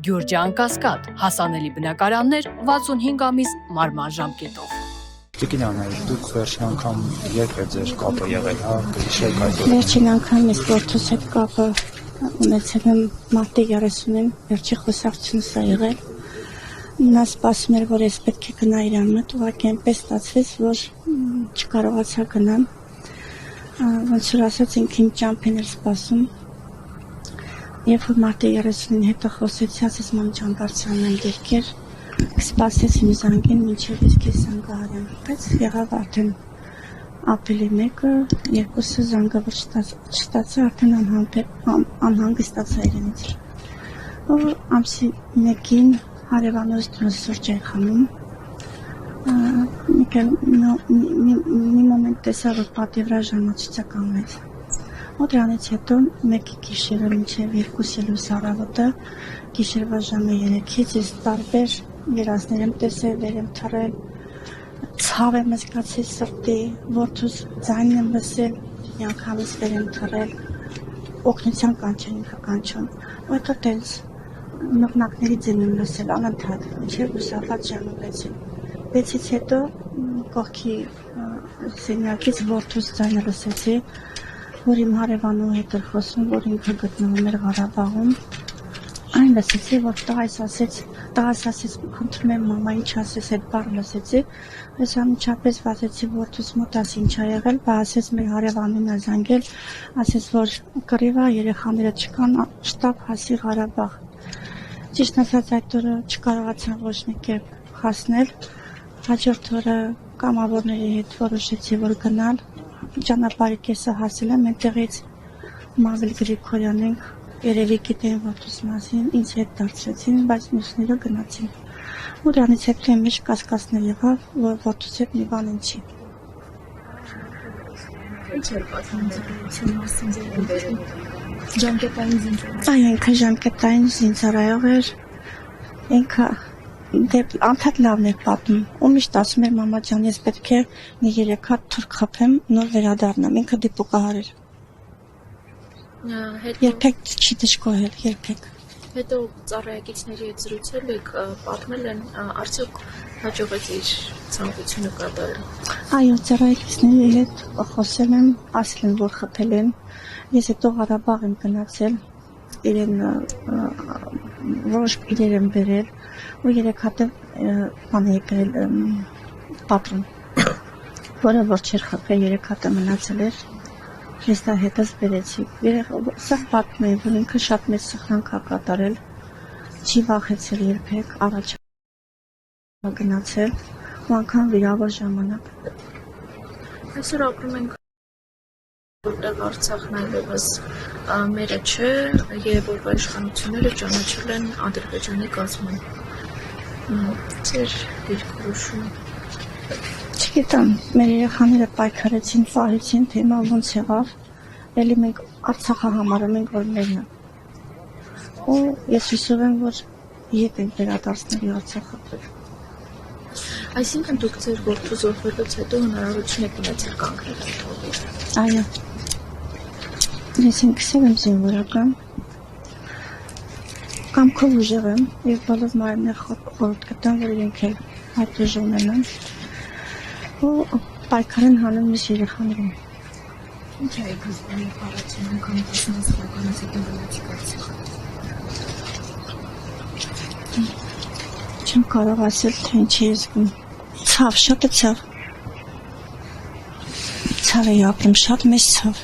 Գյուրջան Կասկադ, հասանելի բնակարաններ 65 ամիս մարման ժամկետով։ Տիկին Անահիտ, դուք վերջին անգամ երբ է ձեր կապը եղել, հա, կհիշեք այդ օրը։ Վերջին անգամ ես որդուս հետ կապը ունեցել եմ մարտի 30-ին, վերջի խոսակցությունս է եղել։ Նա սպասում էր, որ ես պետք է գնա իր մոտ, ուղղակի այնպես ստացվեց, որ չկարողացա գնամ։ Ոնց որ ասած ինքն իմ ճամփին էր սպասում։ Երբ որ մարտի 30-ին հետո խոսեցի, ասես մամ ջան, բարձրանան երկեր, սպասեց իմ զանգին, մինչև ես քեզ զանգահարեմ, բայց եղավ արդեն ապրիլի 1-ը, 2-ը զանգը որ չստացա, արդեն անհանգստացա իրենից։ Որ ամսի 1-ին հարևանոց տունը սուրճ էր խմում, մի մոմենտ տեսա, որ պատի վրա ժամացույցը կանգնեց։ Ու դրանից հետո 1-ի գիշերը մինչև 2-ի լույս առավոտը, գիշերվա ժամը 3-ից ես տարբեր երազներ եմ տեսել, վեր եմ թռել, ցավ եմ զգացել սրտի, որդուս ձայնն եմ լսել, մի անգամից վեր եմ թռել, օգնության կանչում, ու հետո տենց մղնակների ձայն եմ լսել անընդհատ, մինչև լուսաբաց ժամը 6-ին։ 6-ից հետո կողքի սենյակից որդուս ձայնը լսեցի, որ իմ հարևանու հետ էր խոսում, որ ինքը գտնվում էր Ղարաբաղում, այն լսեցի, որ տղաս ասեց, խնդրում եմ մամա, ինչ ասես, այդ բառը լսեցի, ես անմիջապես վազեցի որդուս մոտ, ասի ինչ ա եղել, բա ասեց մեր հարևանին ա զանգել, ասեց, որ կռիվա երեխաները չկան, շտապ հասի Ղարաբաղ։ Ճիշտ ասած այդ օրը չկարողացա ոչ մի կերպ հասնել, հաջորդ օրը կամավորների հետ որոշեցի, որ գնալ, ճանապարհի կեսը հասել եմ, այնտեղից Մավիլ Գրիգորյանին երևի գիտեն որդուս մասին, ինձ հետ դարձրեցին, բայց մյուսները գնացին։ Ու դրանից հետո իմ մեջ կասկածներ եղավ, որ որդուս հետ մի բան չի։ Ինչ էր պատմություն մասին ձեր ժամկետային զինծառայող։ Այո, ինքը ժամկետային զինծառայող էր, ինքը անդադ լավն էր պատմում, ու միշտ ասում էր մամա ջան, ես պետք է մի 3 հատ թուրք խփեմ, նոր վերադառնամ, ինքը դիպուկահար էր։ Երբեք չի դժգոհել, երբեք։ Հետո ծառայակիցների հետ զրուցել եք, պատմել են, արդյոք հաջողեց իր ցանկությունը կատարել։ Այո, ծառայակիցների հետ խոսել եմ, ասել են, որ խփել են, ես հետո Ղարաբաղ եմ գնացել, իրեն որոշ իրեր եմ բերել, ու 3 հատ բան է եկել պատրոն, որը որ չէր խփել, 3 հատը մնացել էր, ես դա հետս բերեցի, սա պատմում է, որ ինքը շատ մեծ սխրանք ա կատարել, չի վախեցել երբեք, առաջ գնացել, ու անգամ վիրավոր ժամանակ։ Այսօր ապրում ենք որտեղ Արցախն այլևս մերը չէ եւ որովհետեւ իշխանությունները ճանաչել են Ադրբեջանի կազմում։ Ձեր դիրքորոշումը։ Չգիտեմ, մեր երեխաները պայքարեցին, պահեցին, թեմա ոնց եղավ, էլի մենք Արցախը համարում ենք, որ մերն է։ Ու ես հուսով եմ, որ ետ ենք վերադարձնելու Արցախը։ Այսինքն դուք ձեր որդու զոհվելուց հետո հնարավորություն եք ունեցել կանգնել այդ հողից։ Այո։ Ես ինքս եմ զինվորական, կամքով ուժեղ եմ, և բոլոր մարմիններ խորհուրդ կտամ, որ իրենք էլ այդ ուժը ունենան, ու պայքար են հանում մյուս երեխաներին։ Ինչ եք զգում առաջին անգամ տեսնես թվականից հետո գնացիք Արցախ։ Չեմ կարող ասել, թե ինչ է զգում։ Ցավ, շատ է ցավ։ Ցավ է ապրում, շատ մեծ ցավ։